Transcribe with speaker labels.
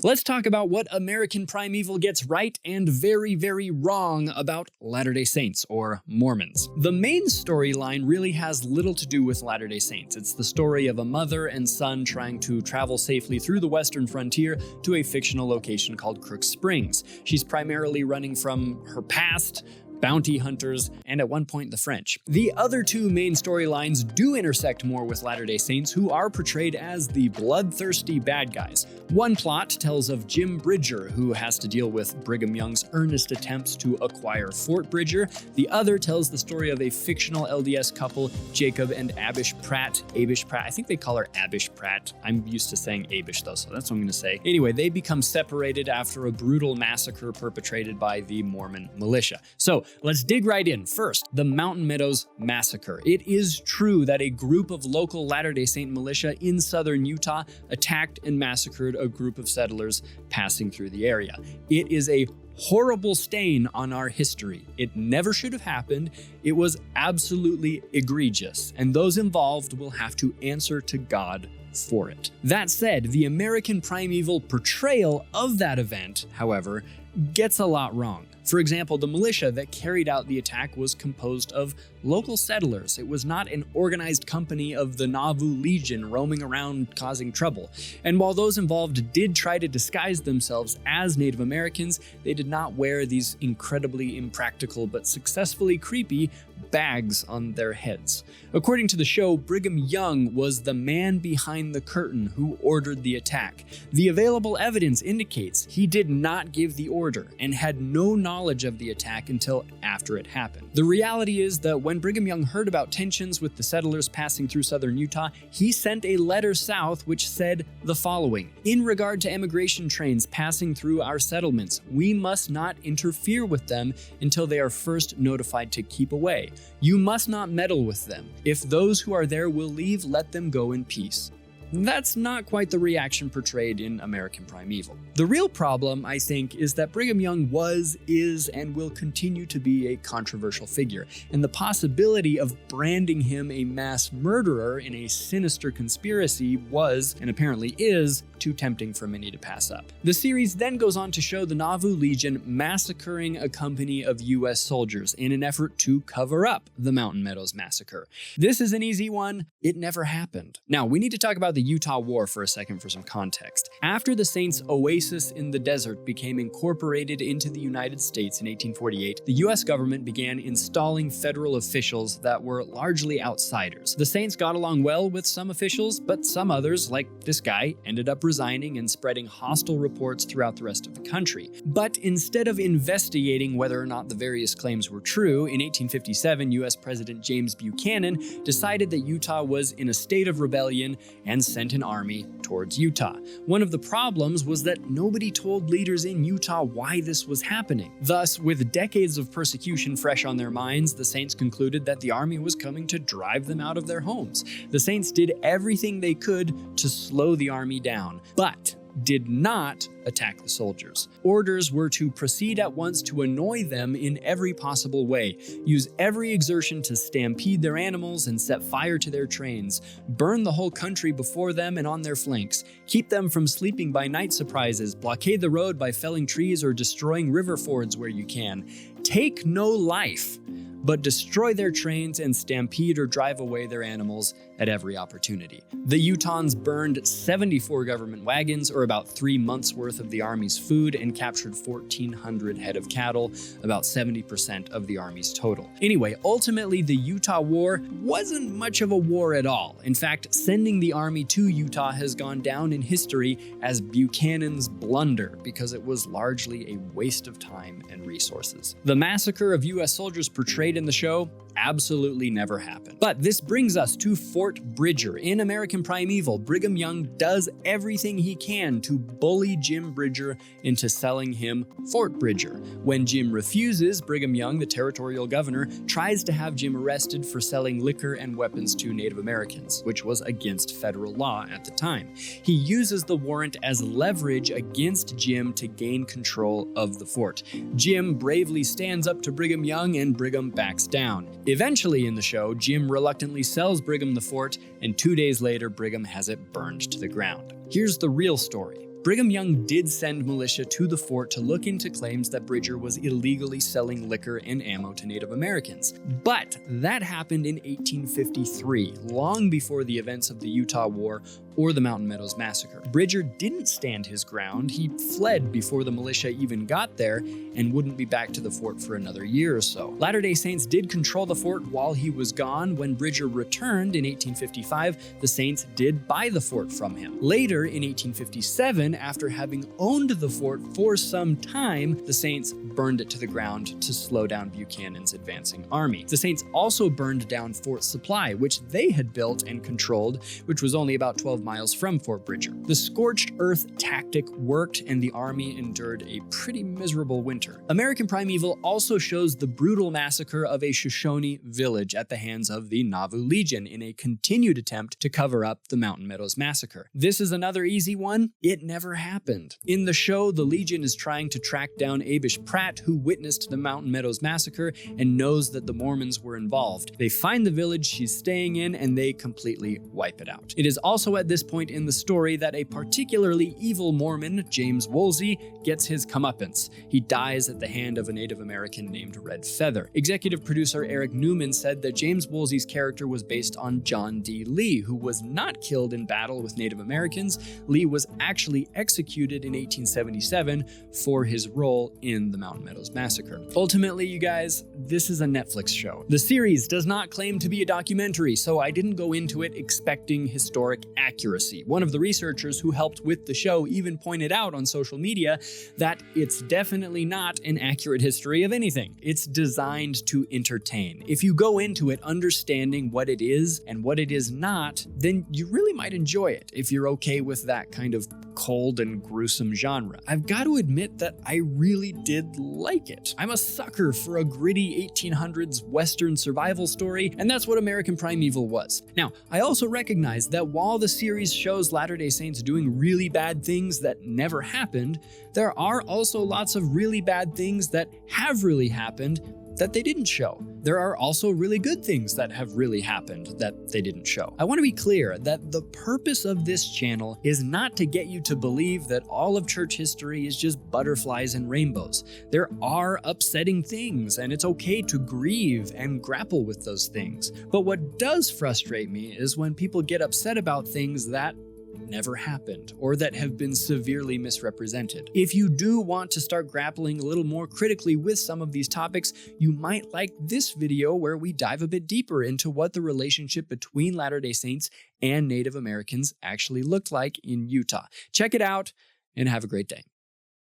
Speaker 1: Let's talk about what American Primeval gets right and very, very wrong about Latter-day Saints, or Mormons. The main storyline really has little to do with Latter-day Saints. It's the story of a mother and son trying to travel safely through the western frontier to a fictional location called Crook Springs. She's primarily running from her past, bounty hunters, and at one point the French. The other two main storylines do intersect more with Latter-day Saints, who are portrayed as the bloodthirsty bad guys. One plot tells of Jim Bridger, who has to deal with Brigham Young's earnest attempts to acquire Fort Bridger. The other tells the story of a fictional LDS couple, Jacob and Abish Pratt. Abish Pratt, I think they call her Abish Pratt. I'm used to saying Abish though, so that's what I'm gonna say. Anyway, they become separated after a brutal massacre perpetrated by the Mormon militia. So let's dig right in. First, the Mountain Meadows Massacre. It is true that a group of local Latter-day Saint militia in southern Utah attacked and massacred a group of settlers passing through the area. It is a horrible stain on our history. It never should have happened. It was absolutely egregious, and those involved will have to answer to God for it. That said, the American Primeval portrayal of that event, however, gets a lot wrong. For example, the militia that carried out the attack was composed of local settlers. It was not an organized company of the Nauvoo Legion roaming around causing trouble. And while those involved did try to disguise themselves as Native Americans, they did not wear these incredibly impractical but successfully creepy bags on their heads. According to the show, Brigham Young was the man behind the curtain who ordered the attack. The available evidence indicates he did not give the order and had no knowledge of the attack until after it happened. The reality is that when Brigham Young heard about tensions with the settlers passing through southern Utah, he sent a letter south which said the following: "In regard to immigration trains passing through our settlements, we must not interfere with them until they are first notified to keep away. You must not meddle with them. If those who are there will leave, let them go in peace." That's not quite the reaction portrayed in American Primeval. The real problem, I think, is that Brigham Young was, is, and will continue to be a controversial figure, and the possibility of branding him a mass murderer in a sinister conspiracy was, and apparently is, too tempting for many to pass up. The series then goes on to show the Nauvoo Legion massacring a company of U.S. soldiers in an effort to cover up the Mountain Meadows Massacre. This is an easy one. It never happened. Now, we need to talk about the Utah War for a second for some context. After the Saints' oasis in the desert became incorporated into the United States in 1848, the U.S. government began installing federal officials that were largely outsiders. The Saints got along well with some officials, but some others, like this guy, ended up resigning and spreading hostile reports throughout the rest of the country. But instead of investigating whether or not the various claims were true, in 1857, U.S. President James Buchanan decided that Utah was in a state of rebellion and sent an army towards Utah. One of the problems was that nobody told leaders in Utah why this was happening. Thus, with decades of persecution fresh on their minds, the Saints concluded that the army was coming to drive them out of their homes. The Saints did everything they could to slow the army down, but did not attack the soldiers. Orders were to proceed at once to annoy them in every possible way, use every exertion to stampede their animals and set fire to their trains, burn the whole country before them and on their flanks, keep them from sleeping by night surprises, blockade the road by felling trees or destroying river fords where you can. Take no life, but destroy their trains and stampede or drive away their animals at every opportunity. The Utahns burned 74 government wagons, or about 3 months' worth of the Army's food, and captured 1,400 head of cattle, about 70% of the Army's total. Anyway, ultimately, the Utah War wasn't much of a war at all. In fact, sending the Army to Utah has gone down in history as Buchanan's blunder, because it was largely a waste of time and resources. The Massacre of U.S. soldiers portrayed in the show absolutely never happened. But this brings us to Fort Bridger. In American Primeval, Brigham Young does everything he can to bully Jim Bridger into selling him Fort Bridger. When Jim refuses, Brigham Young, the territorial governor, tries to have Jim arrested for selling liquor and weapons to Native Americans, which was against federal law at the time. He uses the warrant as leverage against Jim to gain control of the fort. Jim bravely stands up to Brigham Young, and Brigham backs down. Eventually in the show, Jim reluctantly sells Brigham the fort, and 2 days later, Brigham has it burned to the ground. Here's the real story. Brigham Young did send militia to the fort to look into claims that Bridger was illegally selling liquor and ammo to Native Americans. But that happened in 1853, long before the events of the Utah War or the Mountain Meadows Massacre. Bridger didn't stand his ground. He fled before the militia even got there and wouldn't be back to the fort for another year or so. Latter-day Saints did control the fort while he was gone. When Bridger returned in 1855, the Saints did buy the fort from him. Later, in 1857, after having owned the fort for some time, the Saints burned it to the ground to slow down Buchanan's advancing army. The Saints also burned down Fort Supply, which they had built and controlled, which was only about 12 miles from Fort Bridger. The scorched earth tactic worked, and the army endured a pretty miserable winter. American Primeval also shows the brutal massacre of a Shoshone village at the hands of the Nauvoo Legion in a continued attempt to cover up the Mountain Meadows Massacre. This is another easy one. It never happened. In the show, the Legion is trying to track down Abish Pratt, who witnessed the Mountain Meadows Massacre and knows that the Mormons were involved. They find the village she's staying in and they completely wipe it out. It is also at this point in the story that a particularly evil Mormon, James Woolsey, gets his comeuppance. He dies at the hand of a Native American named Red Feather. Executive producer Eric Newman said that James Woolsey's character was based on John D. Lee, who was not killed in battle with Native Americans. Lee was actually executed in 1877 for his role in the Mountain Meadows Massacre. Ultimately, you guys, this is a Netflix show. The series does not claim to be a documentary, so I didn't go into it expecting historic accuracy. One of the researchers who helped with the show even pointed out on social media that it's definitely not an accurate history of anything. It's designed to entertain. If you go into it understanding what it is and what it is not, then you really might enjoy it if you're okay with that kind of cold and gruesome genre. I've got to admit that I really did like it. I'm a sucker for a gritty 1800s Western survival story, and that's what American Primeval was. Now, I also recognize that while the series shows Latter-day Saints doing really bad things that never happened, there are also lots of really bad things that have really happened that they didn't show. There are also really good things that have really happened that they didn't show. I want to be clear that the purpose of this channel is not to get you to believe that all of church history is just butterflies and rainbows. There are upsetting things, and it's okay to grieve and grapple with those things. But what does frustrate me is when people get upset about things that never happened or that have been severely misrepresented. If you do want to start grappling a little more critically with some of these topics, you might like this video where we dive a bit deeper into what the relationship between Latter-day Saints and Native Americans actually looked like in Utah. Check it out and have a great day.